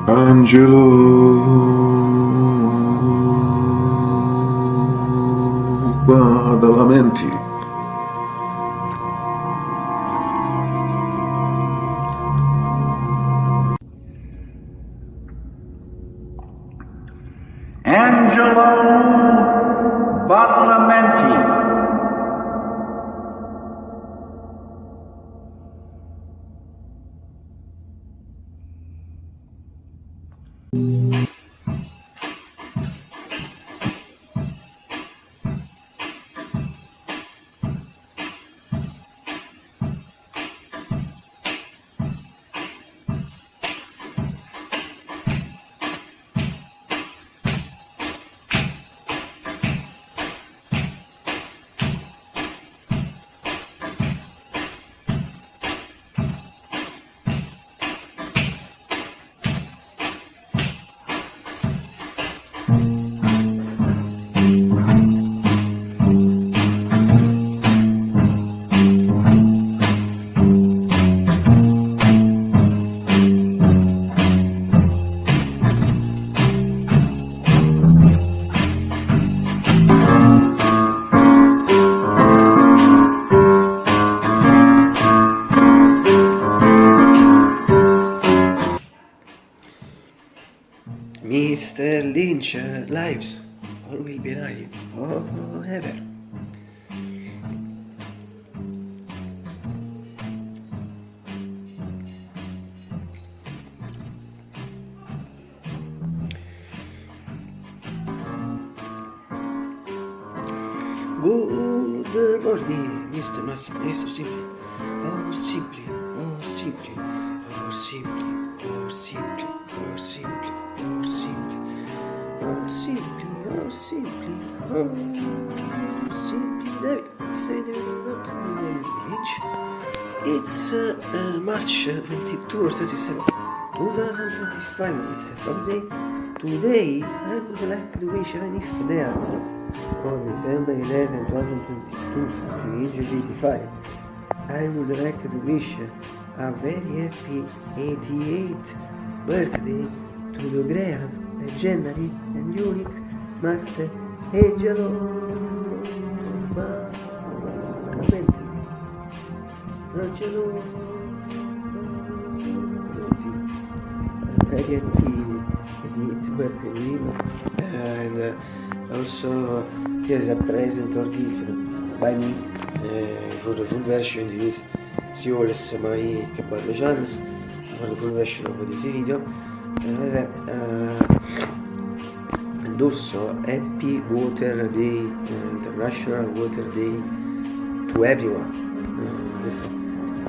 Angelo Badalamenti. Angelo Badalamenti. Mr. Lynch lives or will be live forever. Good morning, Mr. Massimo Simply, or simply, or simply, or simply, or simply, or simply, or simply, or simply, or simply, or simply. It's March 22 or 27, 2025. It's a Sunday. Today, I would like to wish, even if they are on December 11, 2022, to age 85, I would like to wish a very happy 88th birthday to the grand, legendary, and unique Master Angelo Badalamenti. Angelo very happy 88th birthday, and also here is a present or gift by me for the full version is Sioles my Caparro channels for the full version of this video, and also happy Water Day, International Water Day to everyone.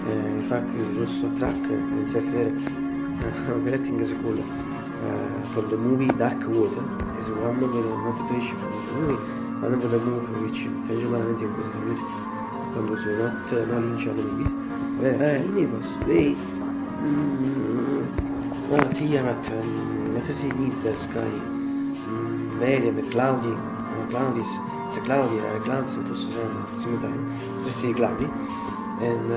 Infatti il rosso track insert there operating school for the movie Dark Water is one of the motivation for the movie, one of the movie which stage management in questo video quando sono not Lynch on the movies neighbors they Tia what is it need the sky very cloudy cloudy it's cloudy clouds tutto sono simultaneo sì cloudy and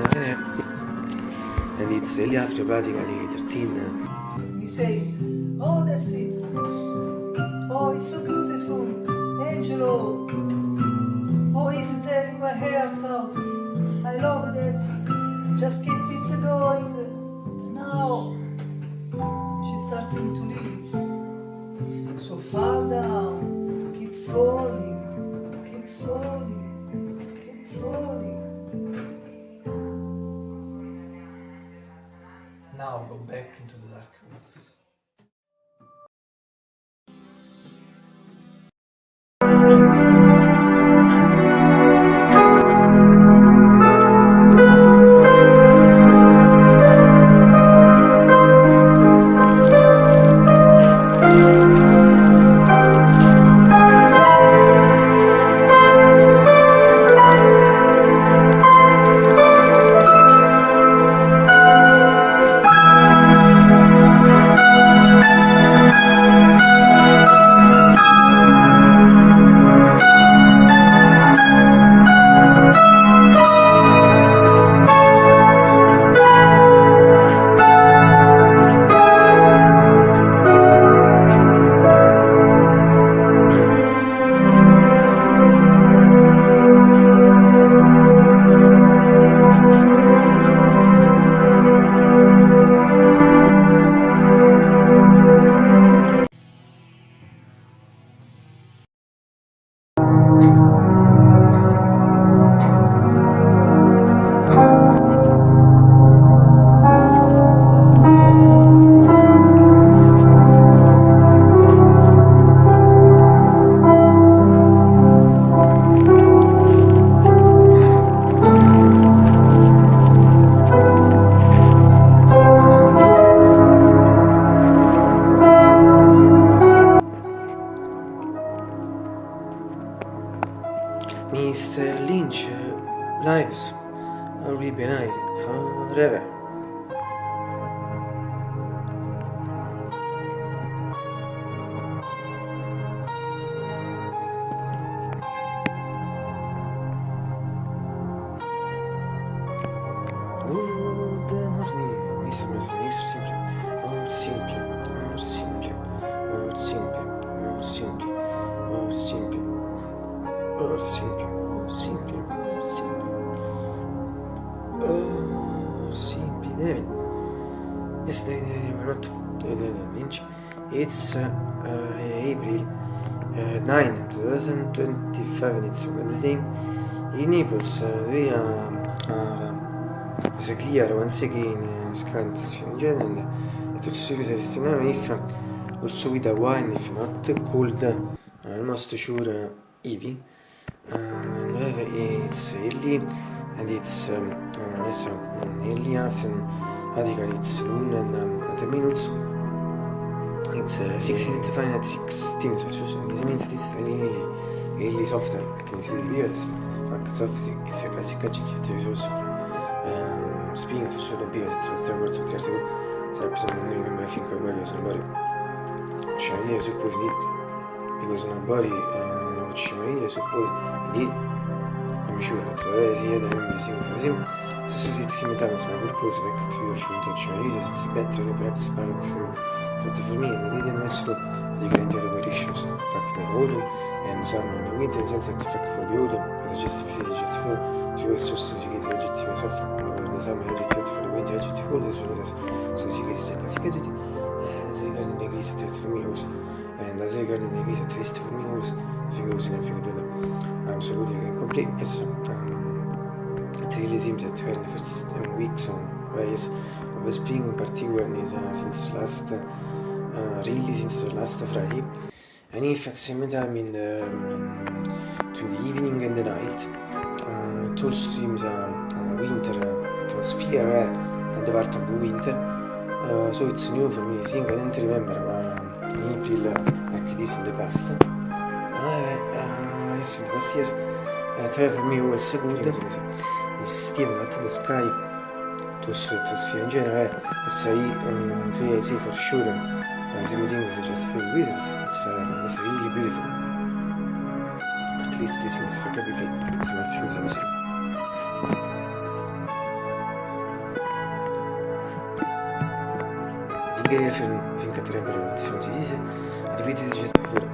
it's really after practically 13 We say, oh, that's it. Oh, it's so beautiful. Angelo. Oh, he's tearing my heart out. I love that. Just keep it going. Now, she's starting to leave. So far down. Keep falling. Keep falling. Keep falling. Now go back into the dark woods. Lynch lives will be alive forever. Good morning, Mr. Simple. More simple, more simple, more simple, more simple, more simple, more simple, more simple, more simple. Oh, simple, David. Yesterday they were not Lynch. It's April 9, 2025, and it's Wednesday. In Naples, we is clear once again scansion general. It looks serious if also with a wine, if not cold, almost sure heavy. And it's early, and it's early afternoon. Radical, it's noon and 10 minutes. It's 16:95 at 16 Celsius, and this means this is really soft. I can see the beers. Soft, it's a classic adjective also. Speaking to solo beers, it's a strong words of the article. So I remember I think nobody was nobody. Shiny, I suppose indeed. Because nobody which I suppose indeed. I'm sure that whatever is here, the name is the same. So simultaneous my purpose, like to you should touch my videos, it's better than perhaps paradox for me, and I didn't necessarily the grand operations of fact the autumn and summer and winter in sense that the fact for the autumn, as just for you are associated adjective and soft, because the summer adjective for the winter adjective cold as well as associated classic adjective, as regarding the Greece at for me also, and as regarding the Greece at least for me also, figures and everything like that. Absolutely complete, yes. It really seems that we are in the first weeks on various of spring, in particular since last the last Friday, and if at the same time in between the evening and the night, it also seems a winter atmosphere at the part of the winter, so it's new for me. I think I don't remember in April like this in the past. Yes, in the past years, for me was good. Still not in the sky to atmosphere in general, I say for sure the things are just full with it's really beautiful. At least this was for everything. It's my feelings on Ingrid finché avrebbero azioni decise, ripetete just before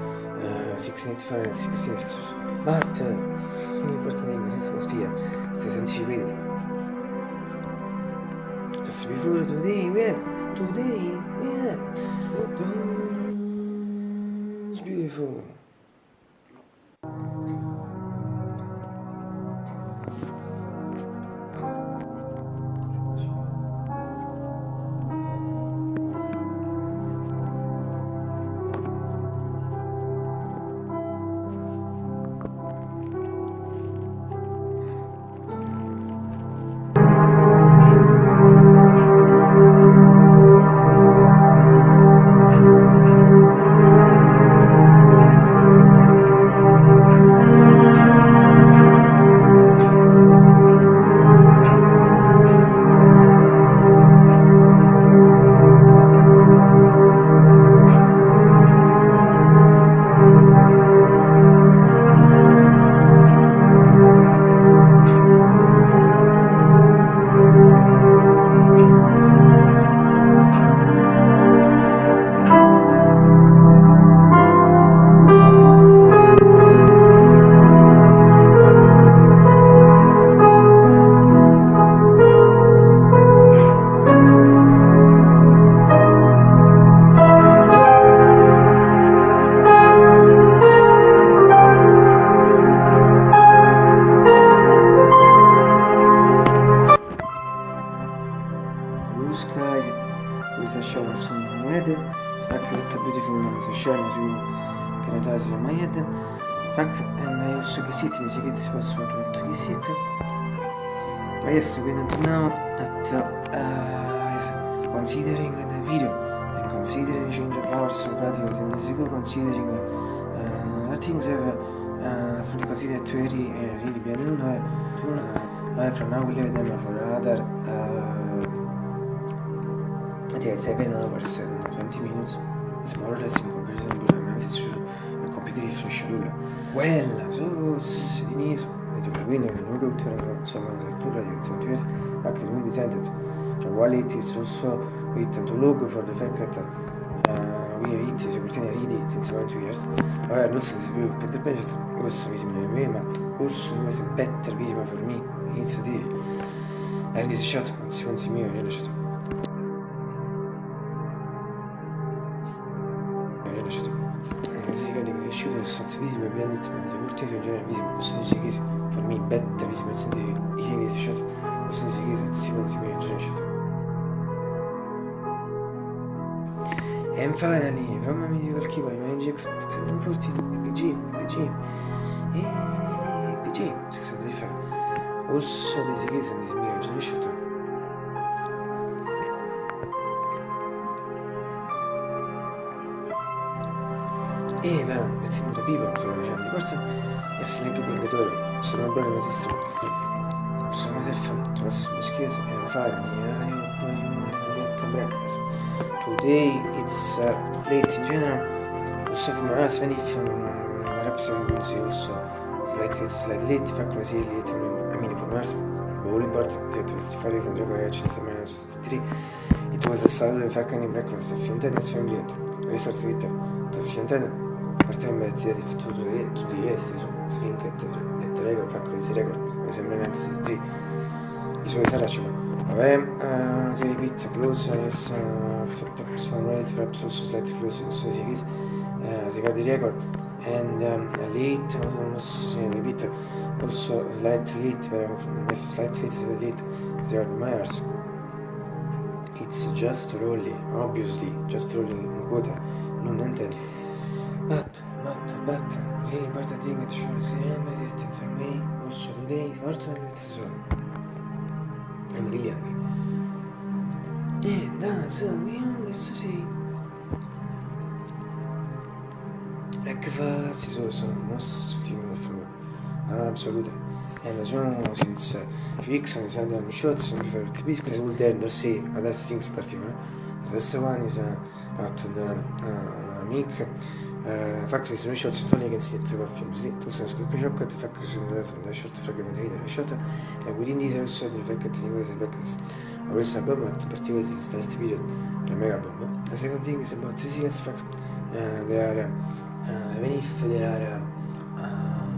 695 and 16 Celsius. But it's really important thing is atmosphere. It is anticipated. Just before today, it's beautiful. in my head. Fact, and I also get it in the possible to get it. But yes, we don't know that considering the video and considering change of hours so radical and this go considering things have for the considered to really be a little from now we leave them for other 7 hours and 20 minutes. It's more or less in comparison with a completely different schedule. Well, so Denise, quindi non ulteriore insomma struttura di consistenza anche non decided while it is also written to look for the fact that we have it is opportunity read it in 2 years. However, not so view better bench was visible to me, but also was better visible for me. It's a deal. And this shot, secondo me, è lasciato. Basically, the shooting is not visible beyond it, but the opportunity in general visible. So this is for me better visible than the Chinese shot. So this is at secondo me in general shot. And finally, from a medical keeper, Magic 14, PG, 605. Also, this is in this mirror generation. E beh, mettiamo da pipa, sono facendo forza e se neanche per le tore, sono un buon esistente. Sono una selfie, sono sulle schiese e non fare, breakfast. Today it's late in general, also for my husband if represent also slightly late, fa come si late, I mean for my husband, Boulevard, set to fare con gioco reaction sembra su tutti. It was a Saturday fucking breakfast, fiantene e family, restart Twitter, fiantene. Partiamo da tirati tutto di esteri, insomma, Sfinca e Record, fa crazy record, mi sembra neanche tutti e tre. I suoi saracci, ma vabbè, che pizza plus, is related perhaps also slightly close, so si chiese, si guarda record, and late, almost repeat, also slightly late, messo slightly late, si guarda Myers. It's just rolling, obviously, just rolling in quota, non intendo. But, really important thing to show is that it's a way, also today, fortunately, it's so. I'm really hungry. And so we always say. Breakfast is also most famous from absolutely. And as you know, since weeks and Sunday shots, my favorite biscuits, I would end or say other things in particular. The first one is about the milk. Factory sono shot su Tony against it coffee così tu sei su chocolate factory sono adesso la shot fragment video la shot e within this also the fact that you guys breakfast always a bomb at particularly this last period a mega bomb. The second thing is about 3 seconds fact there are even if there are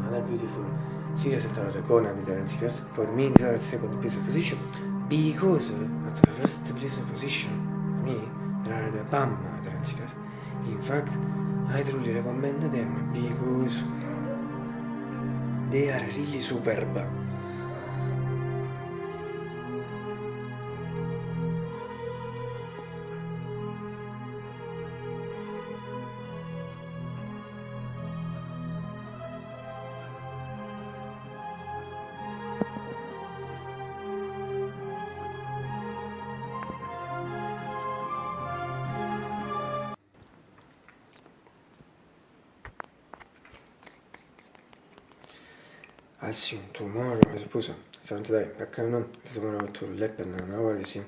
other beautiful series that are Conan the Terence Seekers for me these are the second place of position because at the first place of position me there are the Pam Terence Seekers in fact I truly recommend them because they are really superb. I'll see you tomorrow, I suppose. Dai, perché non tomorrow to Leppen, now I see.